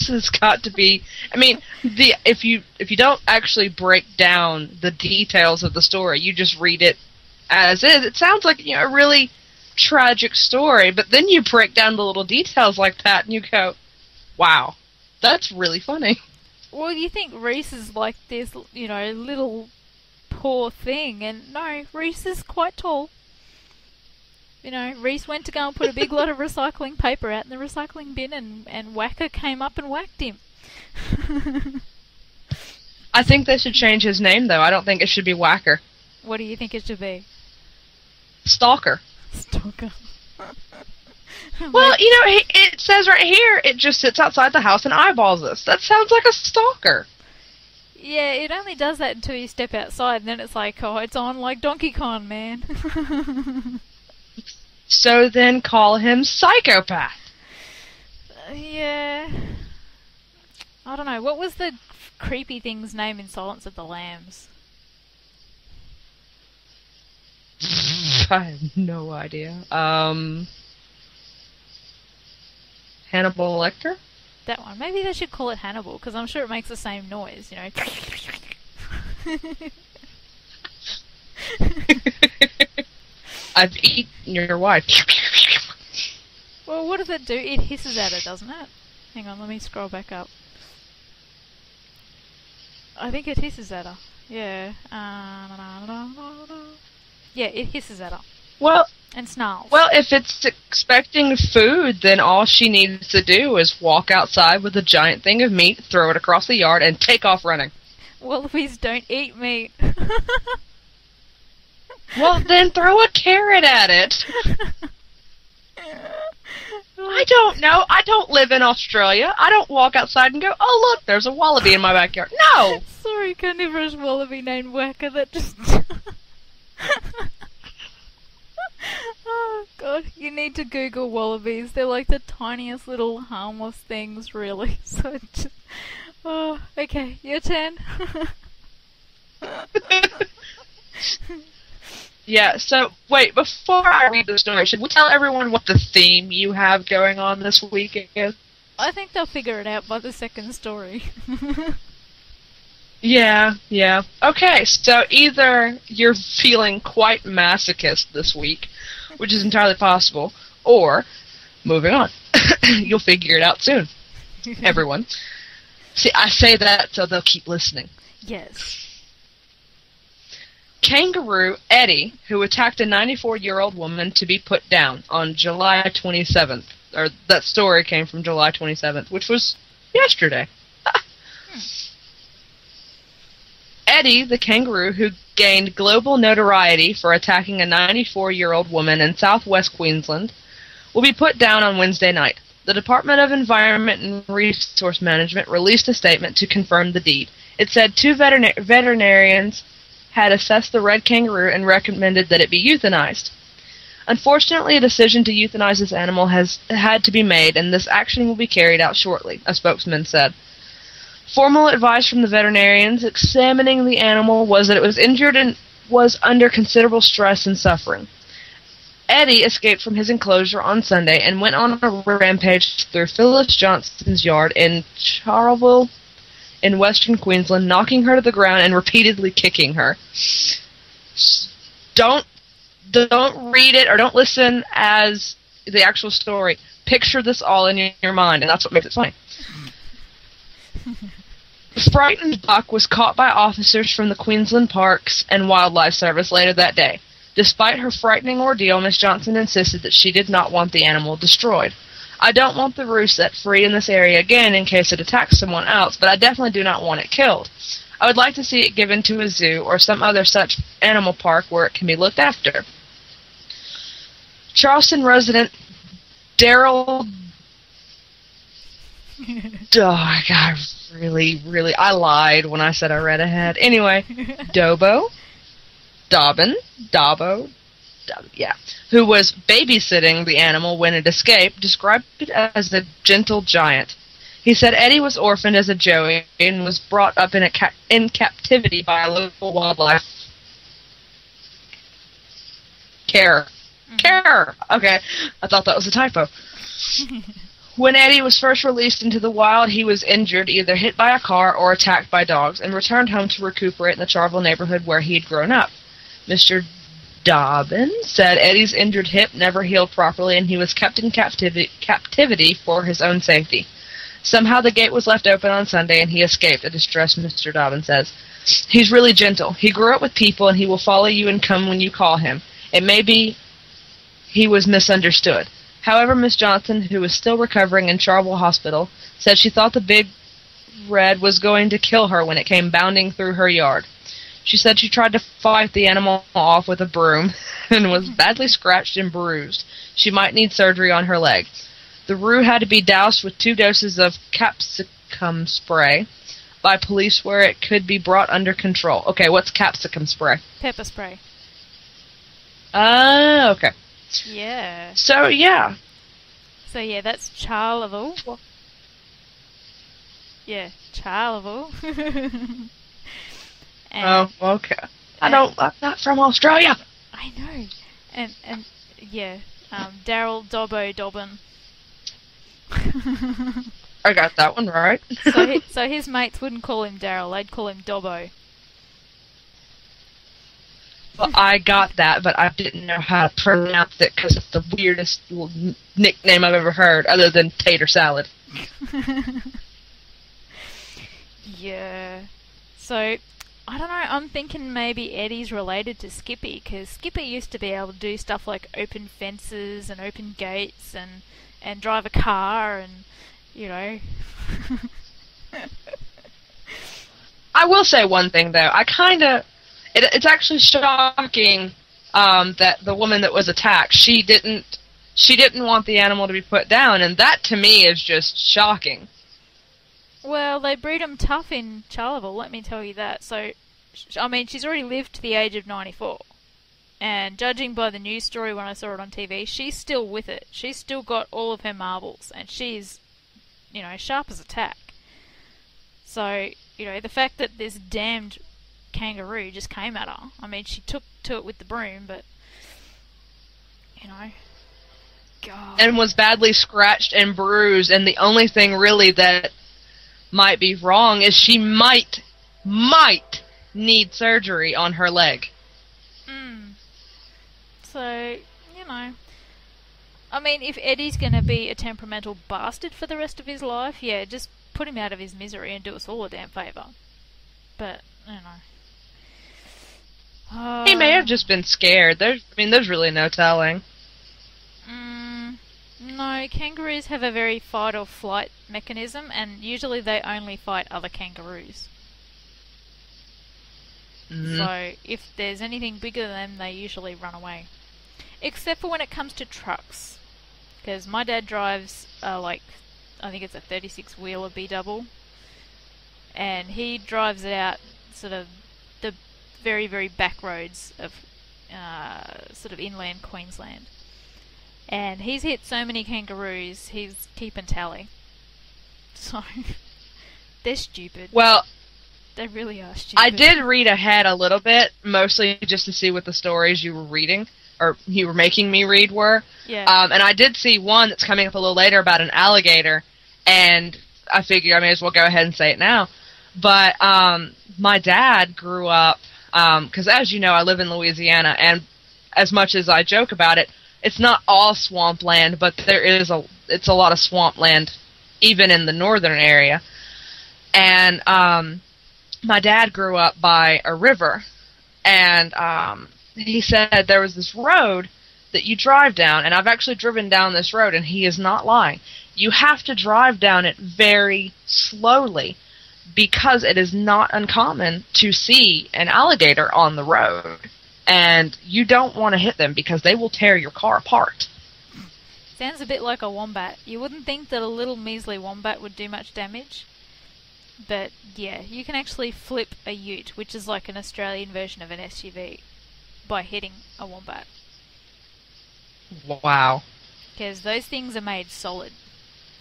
This has got to be. I mean, if you don't actually break down the details of the story, you just read it as is. It sounds like a really tragic story, but then you break down the little details like that, and you go, "Wow, that's really funny." Well, you think Reese is like this, little poor thing, and no, Reese is quite tall. Reese went to go and put a big lot of recycling paper out in the recycling bin, and Whacker came up and whacked him. I think they should change his name, though. I don't think it should be Whacker. What do you think it should be? Stalker. Stalker. Well, it says right here, it just sits outside the house and eyeballs us. That sounds like a stalker. Yeah, it only does that until you step outside, and then it's like, oh, it's on like Donkey Kong, man. So then call him Psychopath. Yeah. I don't know. What was the creepy thing's name in Silence of the Lambs? I have no idea. Hannibal Lecter? That one. Maybe they should call it Hannibal, because I'm sure it makes the same noise, I've eaten your wife. Well, what does it do? It hisses at her, doesn't it? Hang on, let me scroll back up. I think it hisses at her. Yeah. Yeah, it hisses at her. Well, and snarls. Well, if it's expecting food, then all she needs to do is walk outside with a giant thing of meat, throw it across the yard, and take off running. Wallabies don't eat meat. Well, then throw a carrot at it. I don't know. I don't live in Australia. I don't walk outside and go, oh, look, there's a wallaby in my backyard. No! Sorry, carnivorous wallaby named Whacker that just... Oh, God. You need to Google wallabies. They're like the tiniest little harmless things, really. So just... Oh, okay. Your turn. Yeah, so, wait, before I read the story, should we tell everyone what the theme you have going on this week is? I think they'll figure it out by the second story. Yeah. Okay, so either you're feeling quite masochist this week, which is entirely possible, or, moving on, you'll figure it out soon. Everyone. See, I say that so they'll keep listening. Yes. Kangaroo Eddie, who attacked a 94-year-old woman, to be put down on July 27th. Or that story came from July 27th, which was yesterday. Eddie, the kangaroo who gained global notoriety for attacking a 94-year-old woman in southwest Queensland, will be put down on Wednesday night. The Department of Environment and Resource Management released a statement to confirm the deed. It said 2 veterinarians had assessed the red kangaroo and recommended that it be euthanized. Unfortunately, a decision to euthanize this animal has had to be made, and this action will be carried out shortly, a spokesman said. Formal advice from the veterinarians examining the animal was that it was injured and was under considerable stress and suffering. Eddie escaped from his enclosure on Sunday and went on a rampage through Phyllis Johnston's yard in Charleville, in western Queensland, knocking her to the ground and repeatedly kicking her. Don't read it or don't listen as the actual story. Picture this all in your mind, and that's what makes it funny. The frightened buck was caught by officers from the Queensland Parks and Wildlife Service later that day. Despite her frightening ordeal, Miss Johnson insisted that she did not want the animal destroyed. I don't want the roo set free in this area again in case it attacks someone else, but I definitely do not want it killed. I would like to see it given to a zoo or some other such animal park where it can be looked after. Charleston resident Daryl... Oh, God, really, I lied when I said I read ahead. Anyway, Dobbo, who was babysitting the animal when it escaped, described it as a gentle giant. He said Eddie was orphaned as a joey and was brought up in captivity by a local wildlife carer. Okay, I thought that was a typo. When Eddie was first released into the wild, he was injured, either hit by a car or attacked by dogs, and returned home to recuperate in the Charville neighborhood where he had grown up. Mr. Dobbin said Eddie's injured hip never healed properly, and he was kept in captivity for his own safety. Somehow the gate was left open on Sunday, and he escaped, a distressed Mr. Dobbin says. He's really gentle. He grew up with people, and he will follow you and come when you call him. It may be he was misunderstood. However, Miss Johnson, who was still recovering in Charville Hospital, said she thought the big red was going to kill her when it came bounding through her yard. She said she tried to fight the animal off with a broom and was badly scratched and bruised. She might need surgery on her leg. The roo had to be doused with 2 doses of capsicum spray by police where it could be brought under control. Okay, what's capsicum spray? Pepper spray. Okay. Yeah. So, yeah. So, yeah, that's Charleville. Yeah, Charleville. Oh, okay. I'm not from Australia. I know. And yeah, Daryl Dobbo Dobbin. I got that one right. So his mates wouldn't call him Daryl, they'd call him Dobbo. Well, I got that, but I didn't know how to pronounce it because it's the weirdest nickname I've ever heard, other than tater salad. Yeah. So, I don't know, I'm thinking maybe Eddie's related to Skippy, because Skippy used to be able to do stuff like open fences and open gates and drive a car and, you know... I will say one thing, though. It's actually shocking that the woman that was attacked, she didn't want the animal to be put down, and that to me is just shocking. Well, they breed them tough in Charleville, let me tell you that. So, I mean, she's already lived to the age of 94. And judging by the news story when I saw it on TV, she's still with it. She's still got all of her marbles, and she's, you know, sharp as a tack. So, you know, the fact that this damned kangaroo just came at her. I mean, she took to it with the broom, but, you know, God. And was badly scratched and bruised, and the only thing really that might be wrong is she might need surgery on her leg. So, you know, I mean, if Eddie's going to be a temperamental bastard for the rest of his life, yeah, just put him out of his misery and do us all a damn favour. But, I don't know. He may have just been scared. There's really no telling. No, kangaroos have a very fight or flight mechanism, and usually they only fight other kangaroos. So, if there's anything bigger than them, they usually run away. Except for when it comes to trucks. Because my dad drives, I think it's a 36-wheeler B-double. And he drives it out sort of the very, very back roads of sort of inland Queensland. And he's hit so many kangaroos, he's keeping tally. So, they're stupid. Well, they really are stupid. I did read ahead a little bit, mostly just to see what the stories you were reading, or you were making me read were. Yeah. And I did see one that's coming up a little later about an alligator, and I figured I may as well go ahead and say it now. But my dad grew up, because as you know, I live in Louisiana, and as much as I joke about it, it's not all swampland, but it's a lot of swampland, even in the northern area. And my dad grew up by a river, and he said there was this road that you drive down, and I've actually driven down this road, and he is not lying. You have to drive down it very slowly, because it is not uncommon to see an alligator on the road. And you don't want to hit them because they will tear your car apart. Sounds a bit like a wombat. You wouldn't think that a little measly wombat would do much damage. But yeah, you can actually flip a ute, which is like an Australian version of an SUV, by hitting a wombat. Wow. Because those things are made solid.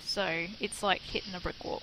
So it's like hitting a brick wall.